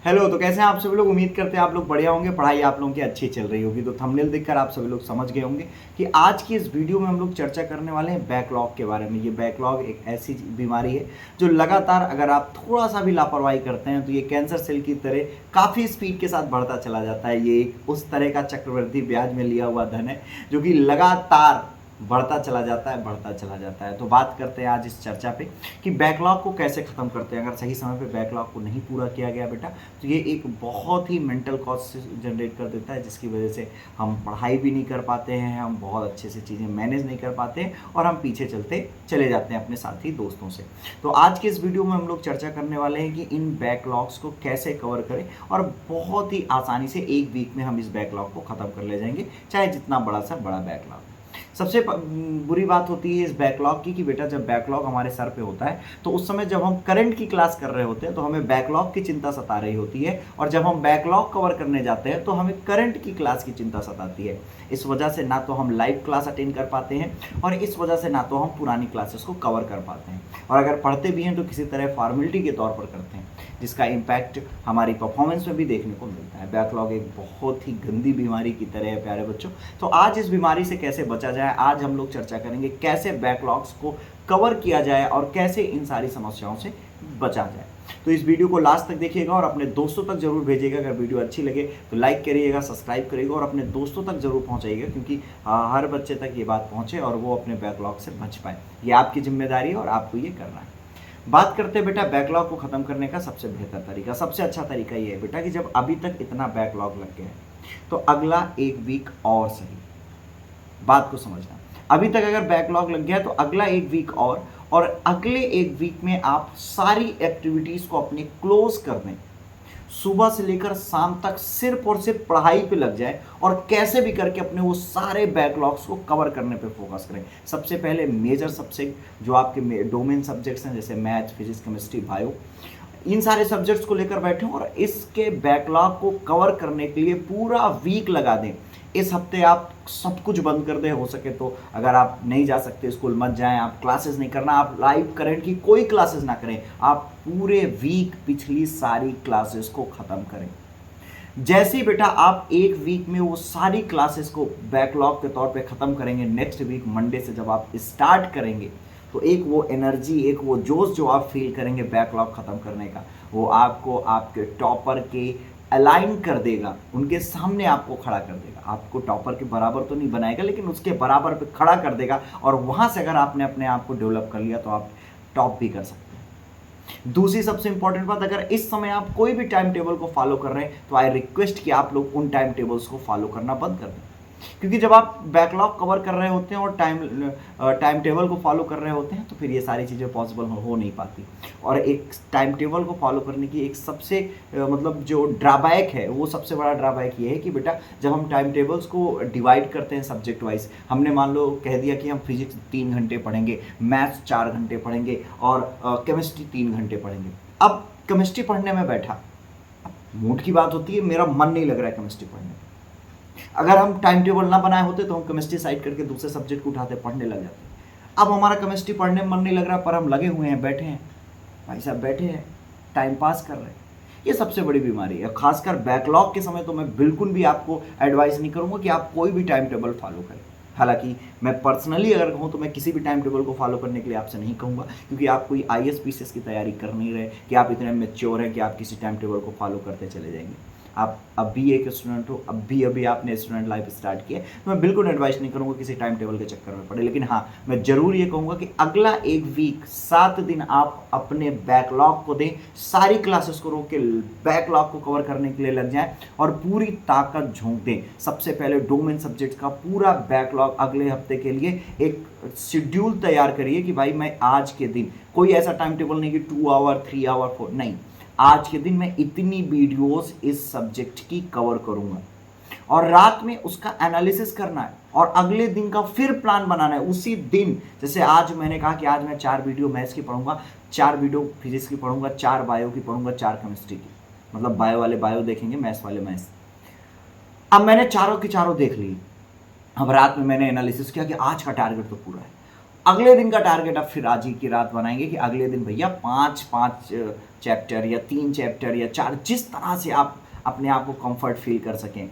Hello. तो कैसे हैं आप सभी लोग? उम्मीद करते हैं आप लोग बढ़िया होंगे, पढ़ाई आप लोगों की अच्छी चल रही होगी। तो थंबनेल देखकर आप सभी लोग समझ गए होंगे कि आज की इस वीडियो में हम लोग चर्चा करने वाले हैं बैकलॉग के बारे में। ये बैकलॉग एक ऐसी बीमारी है जो लगातार अगर आप थोड़ा सा भी लापरवाही करते हैं तो ये कैंसर सेल की तरह काफ़ी स्पीड के साथ बढ़ता चला जाता है। ये एक उस तरह का चक्रवृद्धि ब्याज में लिया हुआ धन है जो कि लगातार बढ़ता चला जाता है, बढ़ता चला जाता है। तो बात करते हैं आज इस चर्चा पे कि बैकलॉग को कैसे ख़त्म करते हैं। अगर सही समय पे बैकलॉग को नहीं पूरा किया गया बेटा तो ये एक बहुत ही मेंटल कॉस्ट जनरेट कर देता है, जिसकी वजह से हम पढ़ाई भी नहीं कर पाते हैं, हम बहुत अच्छे से चीज़ें मैनेज नहीं कर पाते हैं और हम पीछे चलते चले जाते हैं अपने साथी दोस्तों से। तो आज के इस वीडियो में हम लोग चर्चा करने वाले हैं कि इन बैकलॉग्स को कैसे कवर करें और बहुत ही आसानी से एक वीक में हम इस बैकलॉग को ख़त्म कर ले जाएंगे, चाहे जितना बड़ा सा बड़ा बैकलॉग। सबसे बुरी बात होती है इस बैकलॉग की कि बेटा जब बैकलॉग हमारे सर पे होता है तो उस समय जब हम करंट की क्लास कर रहे होते हैं तो हमें बैकलॉग की चिंता सता रही होती है, और जब हम बैकलॉग कवर करने जाते हैं तो हमें करंट की क्लास की चिंता सताती है। इस वजह से ना तो हम लाइव क्लास अटेंड कर पाते हैं और इस वजह से ना तो हम पुरानी क्लासेस को कवर कर पाते हैं, और अगर पढ़ते भी हैं तो किसी तरह फॉर्मेलिटी के तौर पर करते हैं, जिसका इम्पैक्ट हमारी परफॉर्मेंस में भी देखने को मिलता है। बैकलॉग एक बहुत ही गंदी बीमारी की तरह है प्यारे बच्चों। तो आज इस बीमारी से कैसे बचा जाए, आज हम लोग चर्चा करेंगे कैसे बैकलॉग्स को कवर किया जाए और कैसे इन सारी समस्याओं से बचा जाए। तो इस वीडियो को लास्ट तक देखिएगा और अपने दोस्तों तक जरूर भेजिएगा। अगर वीडियो अच्छी लगे तो लाइक करिएगा, सब्सक्राइब करिएगा और अपने दोस्तों तक जरूर पहुंचाइएगा, क्योंकि हर बच्चे तक ये बात पहुंचे और वो अपने बैकलॉग से बच पाए। ये आपकी जिम्मेदारी है और आपको ये करना है। बात करते हैं बेटा बैकलॉग को खत्म करने का सबसे बेहतर तरीका, सबसे अच्छा तरीका ये है बेटा कि जब अभी तक इतना बैकलॉग लग गया है तो अगला एक वीक और सही। बात को समझना, अभी तक अगर बैकलॉग लग गया है तो अगला एक वीक और अगले एक वीक में आप सारी एक्टिविटीज को अपने क्लोज कर दें। सुबह से लेकर शाम तक सिर्फ और सिर्फ पढ़ाई पे लग जाए और कैसे भी करके अपने वो सारे बैकलॉग्स को कवर करने पे फोकस करें। सबसे पहले मेजर सब्जेक्ट जो आपके डोमेन सब्जेक्ट्स हैं, जैसे मैथ, फिजिक्स, केमिस्ट्री, बायो, इन सारे सब्जेक्ट्स को लेकर बैठें और इसके बैकलॉग को कवर करने के लिए पूरा वीक लगा दें। इस हफ्ते आप सब कुछ बंद कर दें, हो सके तो अगर आप नहीं जा सकते स्कूल मत जाएं, आप क्लासेस नहीं करना, आप लाइव करंट की कोई क्लासेस ना करें, आप पूरे वीक पिछली सारी क्लासेस को ख़त्म करें। जैसे ही बेटा आप एक वीक में वो सारी क्लासेस को बैकलॉग के तौर पे ख़त्म करेंगे, नेक्स्ट वीक मंडे से जब आप स्टार्ट करेंगे तो एक वो एनर्जी, एक वो जोश जो आप फील करेंगे बैकलॉग ख़त्म करने का, वो आपको आपके टॉपर के अलाइन कर देगा, उनके सामने आपको खड़ा कर देगा। आपको टॉपर के बराबर तो नहीं बनाएगा लेकिन उसके बराबर पे खड़ा कर देगा, और वहाँ से अगर आपने अपने आप को डेवलप कर लिया तो आप टॉप भी कर सकते हैं। दूसरी सबसे इंपॉर्टेंट बात, अगर इस समय आप कोई भी टाइम टेबल को फॉलो कर रहे हैं तो आई रिक्वेस्ट कि आप लोग उन टाइम टेबल्स को फॉलो करना बंद कर दें, क्योंकि जब आप बैकलॉग कवर कर रहे होते हैं और टाइम टेबल को फॉलो कर रहे होते हैं तो फिर ये सारी चीज़ें पॉसिबल हो नहीं पाती। और एक टाइम टेबल को फॉलो करने की एक सबसे मतलब जो ड्राबैक है, वो सबसे बड़ा ड्राबैक ये है कि बेटा जब हम टाइम टेबल्स को डिवाइड करते हैं सब्जेक्ट वाइज, हमने मान लो कह दिया कि हम फिजिक्स 3 घंटे पढ़ेंगे, मैथ्स 4 घंटे पढ़ेंगे और केमिस्ट्री 3 घंटे पढ़ेंगे। अब केमिस्ट्री पढ़ने में बैठा, मूड की बात होती है, मेरा मन नहीं लग रहा है केमिस्ट्री पढ़ने में। अगर हम टाइम टेबल ना बनाए होते तो हम केमिस्ट्री साइड करके दूसरे सब्जेक्ट को उठाते, पढ़ने लग जाते। अब हमारा केमिस्ट्री पढ़ने में मन नहीं लग रहा पर हम लगे हुए हैं, बैठे हैं, भाई साहब बैठे हैं, टाइम पास कर रहे हैं। ये सबसे बड़ी बीमारी है। खासकर बैकलॉग के समय तो मैं बिल्कुल भी आपको एडवाइस नहीं करूंगा कि आप कोई भी टाइम टेबल फॉलो करें। हालांकि मैं पर्सनली अगर कहूँ तो मैं किसी भी टाइम टेबल को फॉलो करने के लिए आपसे नहीं कहूँगा, क्योंकि आप कोई IAS PCS की तैयारी कर नहीं रहे कि आप इतने मैच्योर हैं कि आप किसी टाइम टेबल को फॉलो करते चले जाएंगे। आप अब भी एक स्टूडेंट हो, अभी आपने स्टूडेंट लाइफ स्टार्ट किया, तो मैं बिल्कुल एडवाइस नहीं करूँगा किसी टाइम टेबल के चक्कर में पड़े। लेकिन हाँ, मैं जरूर ये कहूँगा कि अगला एक वीक 7 दिन आप अपने बैकलॉग को दें, सारी क्लासेस को रोक के बैकलॉग को कवर करने के लिए लग जाएं और पूरी ताकत झोंक दें। सबसे पहले डोमेन सब्जेक्ट का पूरा बैकलॉग अगले हफ्ते के लिए एक शेड्यूल तैयार करिए कि भाई मैं आज के दिन, कोई ऐसा टाइम टेबल नहीं कि 2 आवर 3 आवर 4, नहीं, आज के दिन मैं इतनी वीडियोस इस सब्जेक्ट की कवर करूंगा और रात में उसका एनालिसिस करना है और अगले दिन का फिर प्लान बनाना है उसी दिन। जैसे आज मैंने कहा कि आज मैं 4 वीडियो मैथ्स की पढ़ूंगा, 4 वीडियो फिजिक्स की पढ़ूंगा, 4 बायो की पढ़ूंगा, 4 केमिस्ट्री की, मतलब बायो वाले बायो देखेंगे, मैथ्स वाले मैथ्स। अब मैंने चारों की चारों देख ली, अब रात में मैंने एनालिसिस किया कि आज का टारगेट तो पूरा है, अगले दिन का टारगेट आप फिर आज ही की रात बनाएंगे कि अगले दिन भैया 5 चैप्टर या 3 चैप्टर या 4, जिस तरह से आप अपने आप को कंफर्ट फील कर सकें।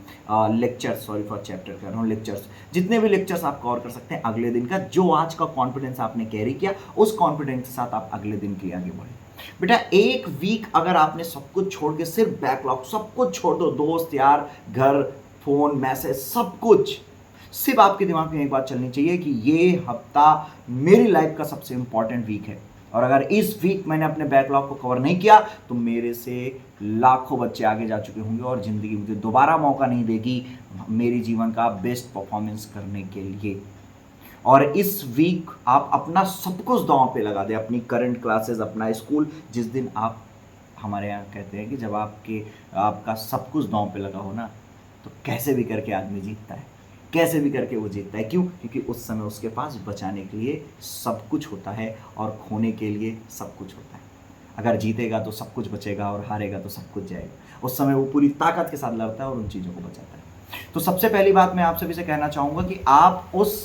लेक्चर्स, सॉरी फॉर चैप्टर कर रहा हूँ, लेक्चर्स, जितने भी लेक्चर्स आप कवर कर सकते हैं अगले दिन का, जो आज का कॉन्फिडेंस आपने कैरी किया उस कॉन्फिडेंस के साथ आप अगले दिन के लिए आगे बढ़े। बेटा एक वीक अगर आपने सब कुछ छोड़ के सिर्फ बैकलॉग, सब कुछ छोड़ दो, दोस्त यार, घर, फोन, मैसेज, सब कुछ, सिर्फ आपके दिमाग में एक बात चलनी चाहिए कि ये हफ्ता मेरी लाइफ का सबसे इंपॉर्टेंट वीक है, और अगर इस वीक मैंने अपने बैकलॉग को कवर नहीं किया तो मेरे से लाखों बच्चे आगे जा चुके होंगे और ज़िंदगी मुझे दोबारा मौका नहीं देगी मेरी जीवन का बेस्ट परफॉर्मेंस करने के लिए। और इस वीक आप अपना सब कुछ दांव पे लगा दें, अपनी करंट क्लासेस, अपना स्कूल। जिस दिन आप, हमारे यहाँ कहते हैं कि जब आपका सब कुछ दांव पे लगा हो ना, तो कैसे भी करके आदमी जीतता है, कैसे भी करके वो जीतता है। क्यों? क्योंकि उस समय उसके पास बचाने के लिए सब कुछ होता है और खोने के लिए सब कुछ होता है। अगर जीतेगा तो सब कुछ बचेगा और हारेगा तो सब कुछ जाएगा। उस समय वो पूरी ताकत के साथ लड़ता है और उन चीज़ों को बचाता है। तो सबसे पहली बात मैं आप सभी से कहना चाहूँगा कि आप उस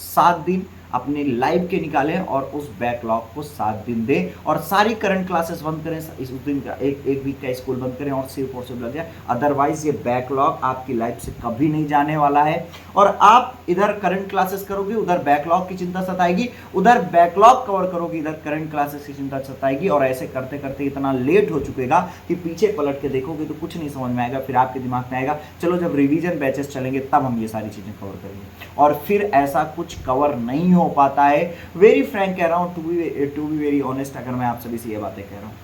7 दिन अपनी लाइफ के निकालें और उस बैकलॉग को 7 दिन दें, और सारी करंट क्लासेस बंद करें, इस दिन का एक वीक का स्कूल बंद करें और सिर्फ और सिर्फ लग जाए। अदरवाइज ये बैकलॉग आपकी लाइफ से कभी नहीं जाने वाला है। और आप इधर करंट क्लासेस करोगे, उधर बैकलॉग की चिंता सताएगी, उधर बैकलॉग कवर करोगे, इधर करंट क्लासेस की चिंता सताएगी, और ऐसे करते करते इतना लेट हो चुकेगा कि पीछे पलट के देखोगे तो कुछ नहीं समझ में आएगा। फिर आपके दिमाग में आएगा चलो जब रिवीजन बैचेस चलेंगे तब हम ये सारी चीज़ें कवर करेंगे, और फिर ऐसा कुछ कवर नहीं हो पाता है। वेरी फ्रैंक कह रहा हूँ, टू बी वेरी ऑनेस्ट, अगर मैं आप सभी से ये बातें कह रहा हूँ।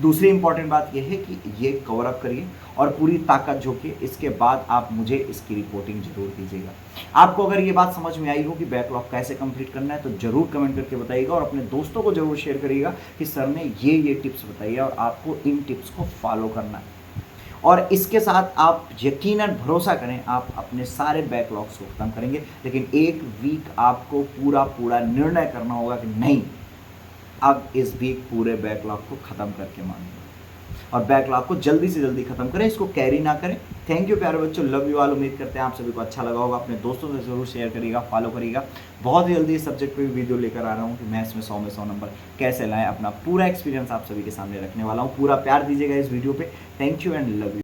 दूसरी इंपॉर्टेंट बात यह है कि ये कवर अप करिए और पूरी ताकत झोंकिए, इसके बाद आप मुझे इसकी रिपोर्टिंग जरूर कीजिएगा। आपको अगर ये बात समझ में आई हो कि बैकलॉग कैसे कंप्लीट करना है तो जरूर कमेंट करके बताइएगा, और अपने दोस्तों को जरूर शेयर करिएगा कि सर ने ये टिप्स बताई है और आपको इन टिप्स को फॉलो करना है। और इसके साथ आप यकीनन भरोसा करें, आप अपने सारे बैकलॉग्स को खत्म करेंगे। लेकिन एक वीक आपको पूरा निर्णय करना होगा कि नहीं, अब इस वीक पूरे बैकलॉग को ख़त्म करके मानेंगे, और बैकलॉग को जल्दी से जल्दी खत्म करें, इसको कैरी ना करें। थैंक यू प्यारे बच्चों, लव यू ऑल। उम्मीद करते हैं आप सभी को अच्छा लगा होगा। अपने दोस्तों से जरूर शेयर करिएगा, फॉलो करिएगा। बहुत ही जल्दी इस सब्जेक्ट पे भी वीडियो लेकर आ रहा हूँ कि मैथ्स में 100 में 100 नंबर कैसे लाएं। अपना पूरा एक्सपीरियंस आप सभी के सामने रखने वाला हूँ। पूरा प्यार दीजिएगा इस वीडियो पे। Thank you and love you.